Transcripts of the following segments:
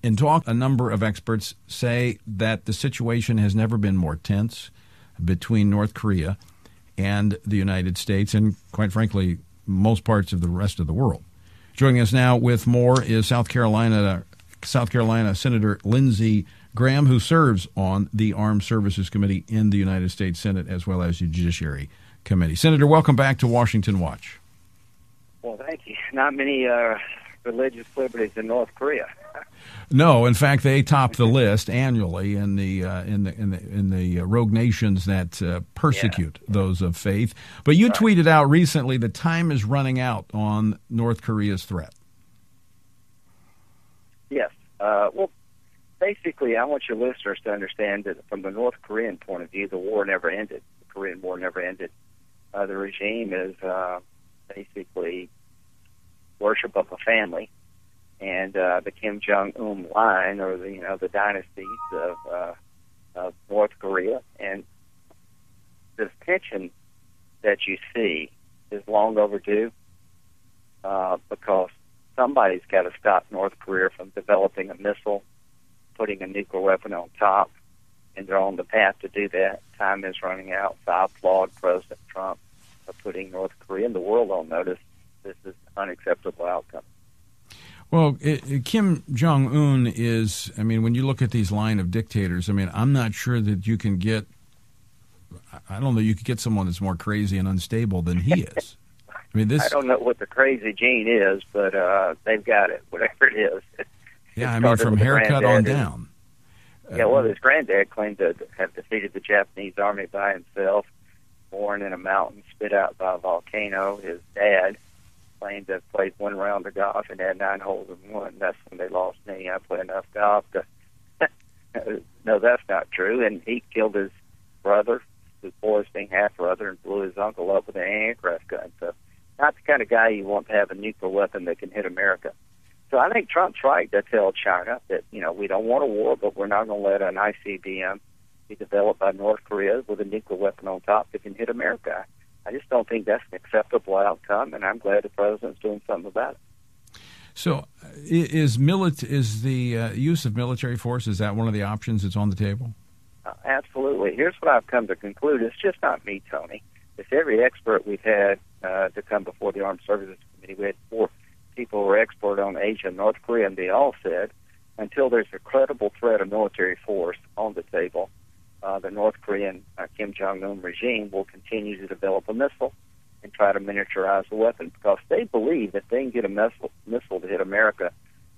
In talk, a number of experts say that the situation has never been more tense between North Korea and the United States and, quite frankly, most parts of the rest of the world. Joining us now with more is South Carolina Senator Lindsey Graham, who serves on the Armed Services Committee in the United States Senate as well as the Judiciary Committee. Senator, welcome back to Washington Watch. Well, thank you. Not many religious liberties in North Korea. No, in fact, they top the list annually in the rogue nations that persecute those of faith. But you tweeted out recently that time is running out on North Korea's threat. Yes. Well, basically, I want your listeners to understand that from the North Korean point of view, the war never ended. The Korean War never ended. The regime is basically worship of a family. And the Jong Un line, or the dynasties of North Korea, and this tension that you see is long overdue because somebody's got to stop North Korea from developing a missile, putting a nuclear weapon on top, and they're on the path to do that. Time is running out. So I applaud President Trump for putting North Korea and the world on notice. This is an unacceptable outcome. Well, Kim Jong Un is, when you look at these line of dictators, I'm not sure that you can get, I don't know, you could get someone that's more crazy and unstable than he is. I don't know what the crazy gene is, but they've got it, whatever it is. Yeah, from haircut on down. His granddad claimed to have defeated the Japanese army by himself, born in a mountain, spit out by a volcano. His dad claimed to have played one round of golf and had 9 holes in one. That's when they lost me. I play enough golf to... No, that's not true. And he killed his brother, his boys being half-brother, and blew his uncle up with an anti-aircraft gun. So not the kind of guy you want to have a nuclear weapon that can hit America. So I think Trump's right to tell China that, we don't want a war, but we're not going to let an ICBM be developed by North Korea with a nuclear weapon on top that can hit America. I just don't think that's an acceptable outcome, and I'm glad the president's doing something about it. So is the use of military force, is that one of the options that's on the table? Absolutely. Here's what I've come to conclude. It's just not me, Tony. It's every expert we've had to come before the Armed Services Committee. We had 4 people who were expert on Asia and North Korea, and they all said until there's a credible threat of military force on the table, the North Korean Kim Jong Un regime will continue to develop a missile and try to miniaturize the weapon because they believe that they can get a missile to hit America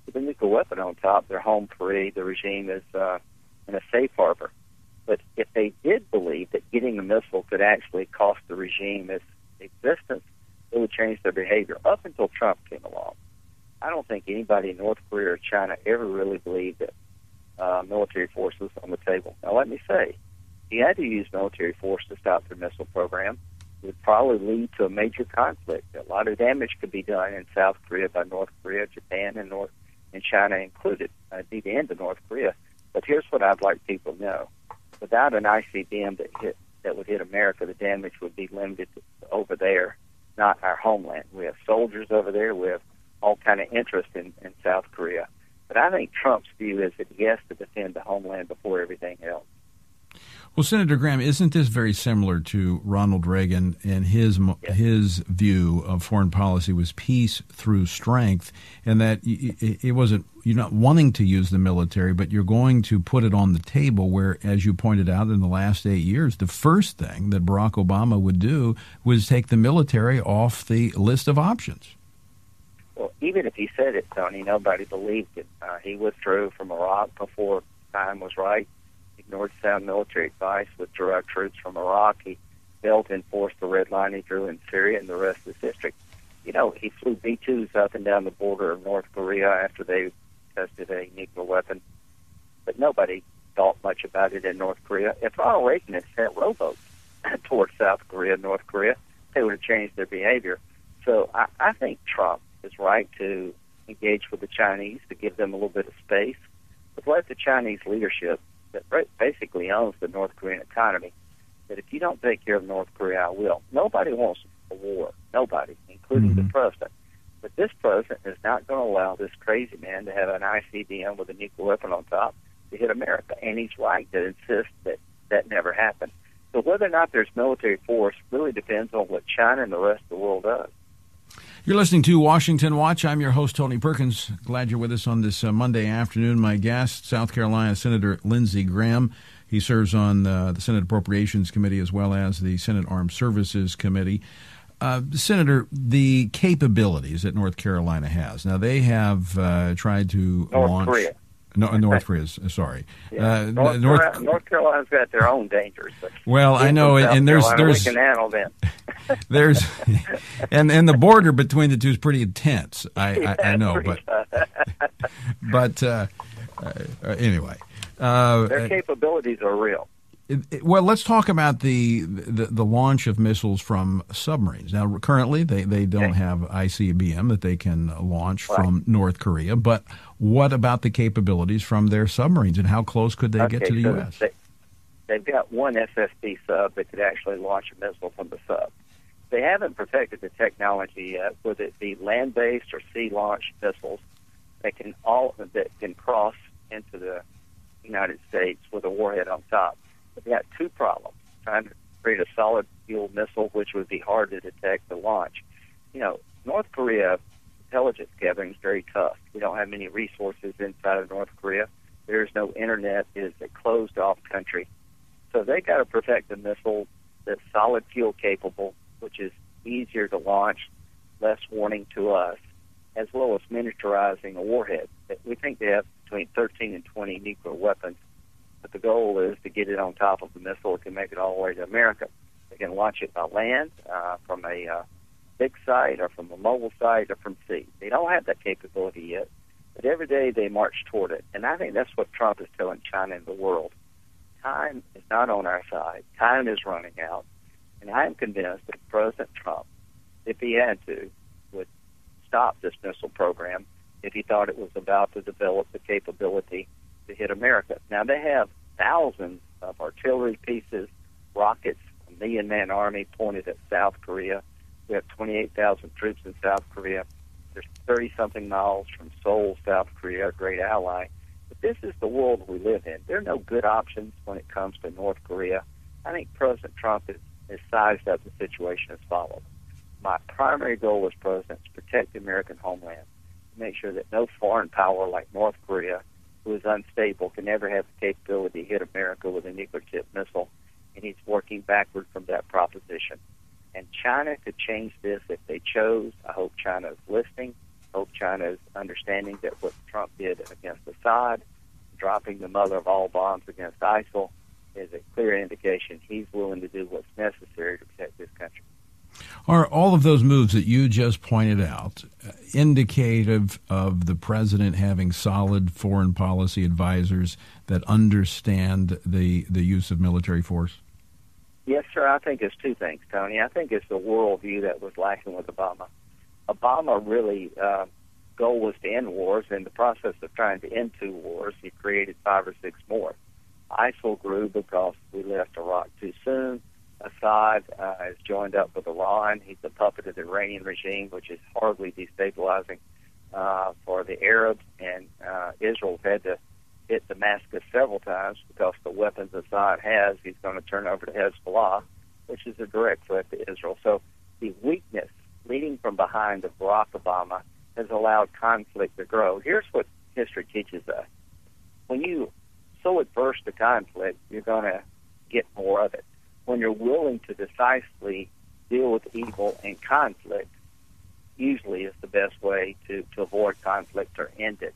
with a nuclear weapon on top, they're home free. The regime is in a safe harbor. But if they did believe that getting a missile could actually cost the regime its existence, it would change their behavior. Up until Trump came along, I don't think anybody in North Korea or China ever really believed that military force was on the table. Now, let me say, he had to use military force to stop their missile program. It would probably lead to a major conflict. A lot of damage could be done in South Korea by North Korea, Japan, and China included. It'd be the end of North Korea. But here's what I'd like people to know. Without an ICBM that would hit America, the damage would be limited to over there, not our homeland. We have soldiers over there. We have all kind of interest in South Korea. But I think Trump's view is that he has to defend the homeland before everything else. Well, Senator Graham, isn't this very similar to Ronald Reagan and his view of foreign policy was peace through strength, and that it wasn't, you're not wanting to use the military, but you're going to put it on the table where, as you pointed out, in the last 8 years, the first thing that Barack Obama would do was take the military off the list of options. Well, even if he said it, Tony, nobody believed it. He withdrew from Iraq before time was right. Ignored sound military advice, withdrew our troops from Iraq. He failed to enforce the red line he drew in Syria, and the rest is history. He flew B-2s up and down the border of North Korea after they tested a nuclear weapon, but nobody thought much about it in North Korea. If Ronald Reagan had sent rowboats towards South Korea and North Korea, they would have changed their behavior. So I think Trump is right to engage with the Chinese, to give them a little bit of space, but let the Chinese leadership that basically owns the North Korean economy, that if you don't take care of North Korea, I will. Nobody wants a war. Nobody, including the president. But this president is not going to allow this crazy man to have an ICBM with a nuclear weapon on top to hit America. And he's right to insist that that never happened. So whether or not there's military force really depends on what China and the rest of the world does. You're listening to Washington Watch. I'm your host, Tony Perkins. Glad you're with us on this Monday afternoon. My guest, South Carolina Senator Lindsey Graham. He serves on the Senate Appropriations Committee as well as the Senate Armed Services Committee. Senator, the capabilities that North Carolina has. Now, they have tried to launch... Korea. No, North Korea, sorry. Yeah. North Carolina's got their own dangers. Well, I know, and there's we can handle them. There's and the border between the two is pretty intense. I know, but anyway, their capabilities are real. Well, let's talk about the launch of missiles from submarines. Now, currently, they don't have ICBM that they can launch from North Korea, but what about the capabilities from their submarines, and how close could they get to the U.S.? They've got one SSB sub that could actually launch a missile from the sub. They haven't perfected the technology yet, whether it be land-based or sea-launched missiles that can cross into the United States with a warhead on top. We've got two problems: trying to create a solid fuel missile, which would be hard to detect to launch. North Korea intelligence gathering is very tough. We don't have many resources inside of North Korea. There's no internet. It is a closed-off country. So they got to perfect a missile that's solid fuel capable, which is easier to launch, less warning to us, as well as miniaturizing a warhead. We think they have between 13 and 20 nuclear weapons. But the goal is to get it on top of the missile. It can make it all the way to America. They can launch it by land, from a big site, or from a mobile site, or from sea. They don't have that capability yet, but every day they march toward it. And I think that's what Trump is telling China and the world. Time is not on our side. Time is running out. And I am convinced that President Trump, if he had to, would stop this missile program if he thought it was about to develop the capability to hit America. Now, they have thousands of artillery pieces, rockets, a million-man army pointed at South Korea. We have 28,000 troops in South Korea. There's 30-something miles from Seoul, South Korea, a great ally. But this is the world we live in. There are no good options when it comes to North Korea. I think President Trump has sized up the situation as follows. My primary goal as president is to protect the American homeland, to make sure that no foreign power like North Korea, who is unstable, can never have the capability to hit America with a nuclear-tipped missile, and he's working backward from that proposition. And China could change this if they chose. I hope China is listening. I hope China is understanding that what Trump did against Assad, dropping the mother of all bombs against ISIL, is a clear indication he's willing to do what's necessary to protect this country. Are all of those moves that you just pointed out indicative of the president having solid foreign policy advisors that understand the use of military force? Yes, sir. I think it's two things, Tony. I think it's the worldview that was lacking with Obama. Obama really goal was to end wars. In the process of trying to end 2 wars, he created 5 or 6 more. ISIL grew because we left Iraq too soon. Assad has joined up with Iran. He's a puppet of the Iranian regime, which is horribly destabilizing for the Arabs. And Israel's had to hit Damascus several times because the weapons Assad has, he's going to turn over to Hezbollah, which is a direct threat to Israel. So the weakness leading from behind of Barack Obama has allowed conflict to grow. Here's what history teaches us. When you so adverse to conflict, you're going to get more of it. When you're willing to decisively deal with evil and conflict, usually is the best way to avoid conflict or end it.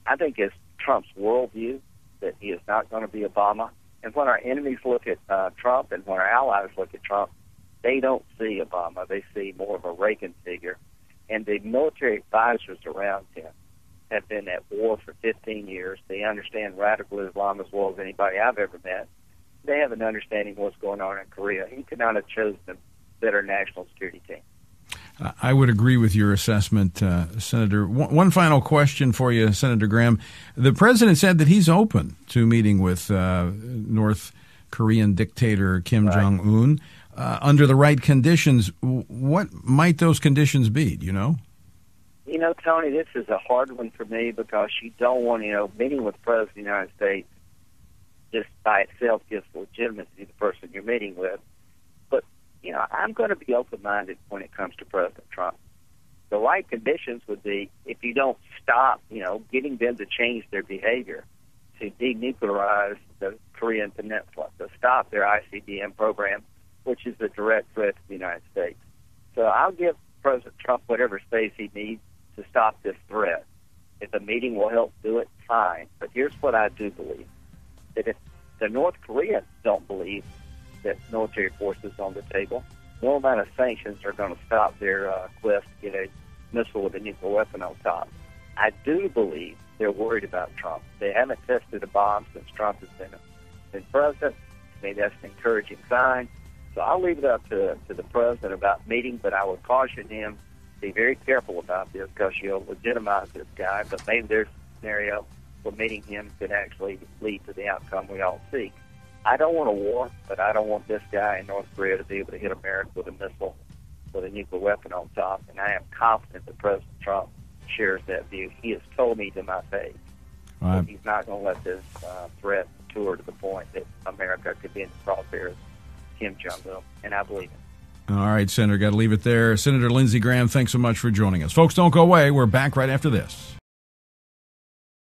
I think it's Trump's worldview that he is not going to be Obama. And when our enemies look at Trump and when our allies look at Trump, they don't see Obama. They see more of a Reagan figure. And the military advisors around him have been at war for 15 years. They understand radical Islam as well as anybody I've ever met. They have an understanding of what's going on in Korea. He could not have chosen a better national security team. I would agree with your assessment, Senator. One final question for you, Senator Graham. The president said that he's open to meeting with North Korean dictator Kim Jong Un under the right conditions. What might those conditions be? Do you know? You know, Tony, this is a hard one for me because you don't want, meeting with the President of the United States just by itself gives legitimacy to the person you're meeting with. But, I'm going to be open-minded when it comes to President Trump. The right conditions would be if you don't stop, getting them to change their behavior, to denuclearize the Korean Peninsula, to stop their ICBM program, which is a direct threat to the United States. So I'll give President Trump whatever space he needs to stop this threat. If a meeting will help do it, fine. But here's what I do believe, that if the North Koreans don't believe that military force is on the table, no amount of sanctions are going to stop their quest to get a missile with a nuclear weapon on top. I do believe they're worried about Trump. They haven't tested a bomb since Trump has been president. To me, that's an encouraging sign. So I'll leave it up to the president about meeting, but I would caution him to be very careful about this because you'll legitimize this guy, but maybe there's a scenario where meeting him could actually lead to the outcome we all seek. I don't want a war, but I don't want this guy in North Korea to be able to hit America with a missile with a nuclear weapon on top, and I am confident that President Trump shares that view. He has told me to my face that he's not going to let this threat mature to the point that America could be in the crosshairs of Kim Jong Un, and I believe it. All right, Senator, got to leave it there. Senator Lindsey Graham, thanks so much for joining us. Folks, don't go away. We're back right after this.